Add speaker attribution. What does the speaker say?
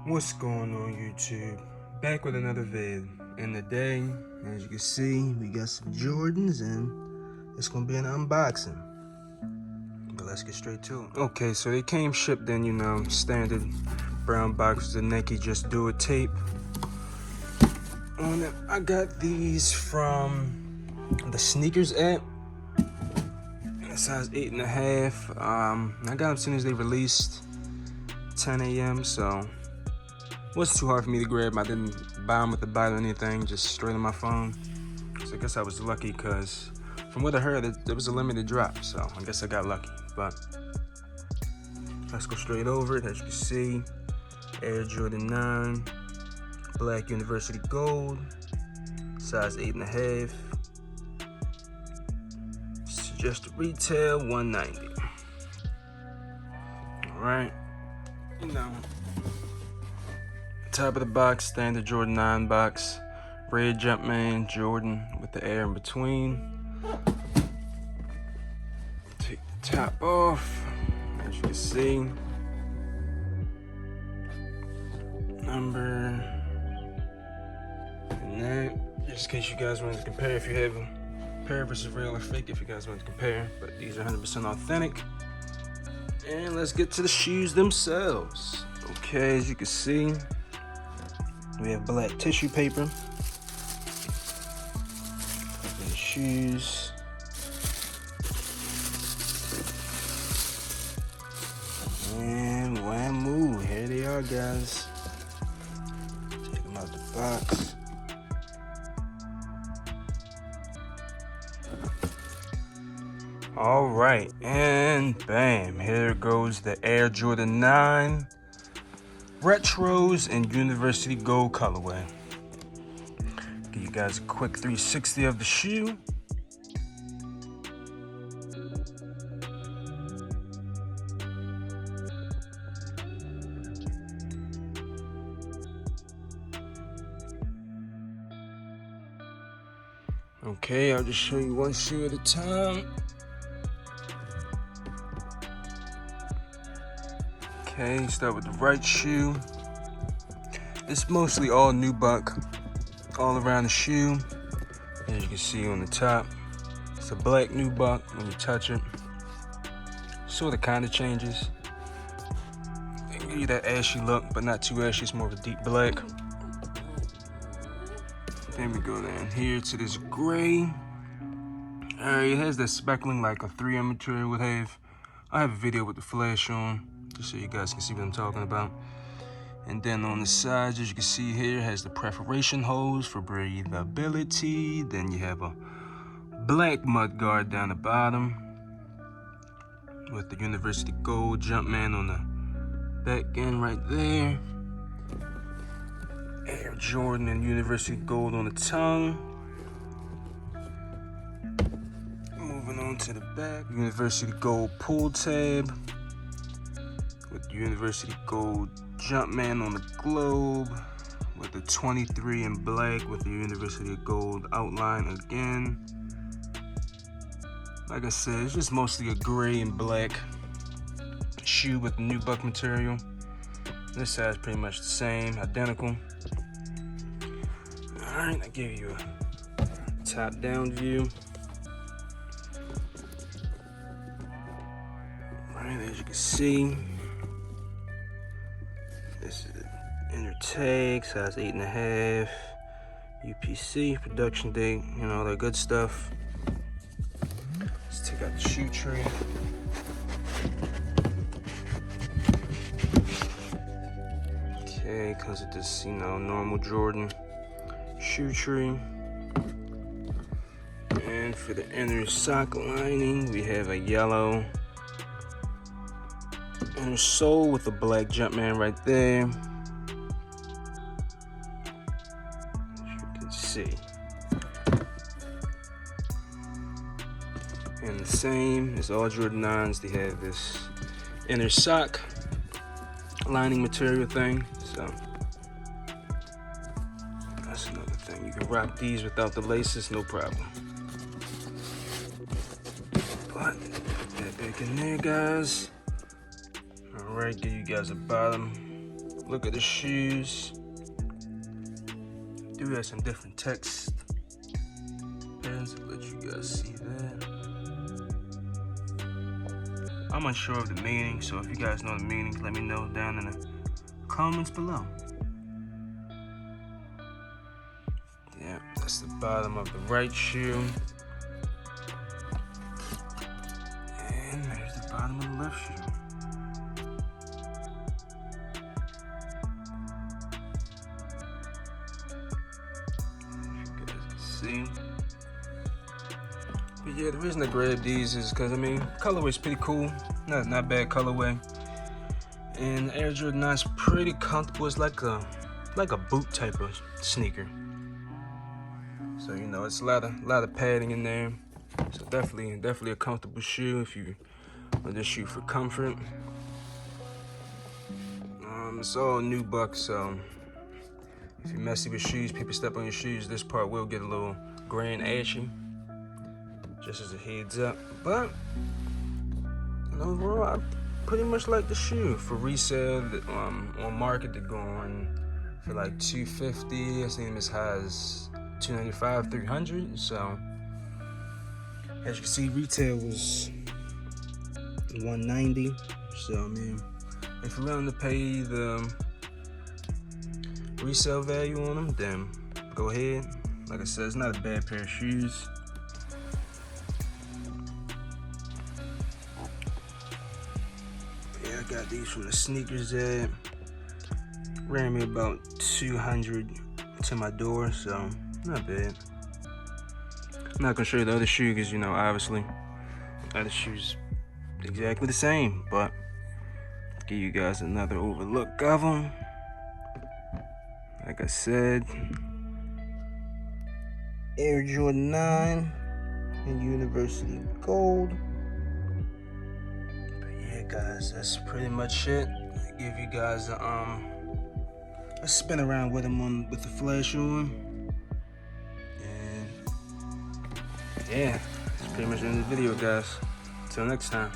Speaker 1: What's going on, YouTube? Back with another vid. And today, as you can see, we got some Jordans and it's gonna be an unboxing. But let's get straight to it. Okay, so they came shipped in, standard brown box with the Nike Just Do It tape on it. I got these from the sneakers app. Size 8.5. I got them as soon as they released, 10 a.m. So it wasn't too hard for me to grab. I didn't buy them with the bite or anything, just straight on my phone. So I guess I was lucky because from what I heard, there was a limited drop. So I guess I got lucky. But let's go straight over it. As you can see, Air Jordan 9, Black University Gold, size 8.5. Just retail $190. All right. Top of the box, standard Jordan 9 box, red Jumpman Jordan with the air in between. Take the top off, as you can see. Number and that, just in case you guys wanted to compare, if you have a pair versus real or fake, if you guys want to compare, but these are 100% authentic. And let's get to the shoes themselves. Okay, as you can see, we have black tissue paper. The shoes. And whammoo, here they are, guys. Take them out the box. All right, and bam, here goes the Air Jordan 9 Retros and University Gold colorway. Give you guys a quick 360 of the shoe. Okay, I'll just show you one shoe at a time. Okay, start with the right shoe. It's mostly all nubuck all around the shoe. As you can see on the top, it's a black nubuck. When you touch it, sort of kind of changes. They give you that ashy look, but not too ashy. It's more of a deep black. Then we go down here to this gray. Alright, it has that speckling like a 3M material would have. I have a video with the flash on, just so you guys can see what I'm talking about. And then on the sides, as you can see here, has the perforation holes for breathability. Then you have a black mud guard down the bottom with the University Gold Jumpman on the back end right there. Air Jordan and University Gold on the tongue. Moving on to the back, University Gold pull tab with University Gold Jumpman on the globe with the 23 in black with the University Gold outline again. Like I said, it's just mostly a gray and black shoe with the nubuck material. This side's pretty much the same, identical. Alright, I give you a top down view. Alright, as you can see, this is the inner tag, size 8.5, UPC, production date, all that good stuff. Let's take out the shoe tree. Okay, comes with this, normal Jordan shoe tree. And for the inner sock lining, we have a yellow inner sole with a black Jumpman right there. As you can see. And the same as all Jordan 9s, they have this inner sock lining material thing. So that's another thing. You can rock these without the laces, no problem. But put that back in there, guys. Alright, give you guys a bottom look at the shoes. Do have some different text. Let's let you guys see that. I'm unsure of the meaning, so if you guys know the meaning, let me know down in the comments below. Yeah, that's the bottom of the right shoe. And there's the bottom of the left shoe. See? But yeah, the reason I grabbed these is because, I mean, colorway's pretty cool. Not bad colorway. And the Air Jordan 9's pretty comfortable. It's like a boot type of sneaker. So, you know, it's a lot of padding in there. So definitely a comfortable shoe if you want this shoe for comfort. It's all new buck, so if you're messy with shoes, people step on your shoes, this part will get a little gray and ashy, just as a heads up. But you know, overall, I pretty much like the shoe. For resale on market, they're going for like $250. I seen them as high as $295, $300. So as you can see, retail was $190. So I mean, if you're willing to pay the resale value on them, then go ahead. Like I said, it's not a bad pair of shoes. Yeah, I got these from the sneakers that ran me about $200 to my door, so not bad. I'm not gonna show you the other shoe because, you know, obviously the other shoes exactly the same, but give you guys another overlook of them. Like I said, Air Jordan 9 in University Gold. But yeah, guys, that's pretty much it. I give you guys a spin around with them with the flash on. And yeah, that's pretty much the end of the video, guys. Till next time.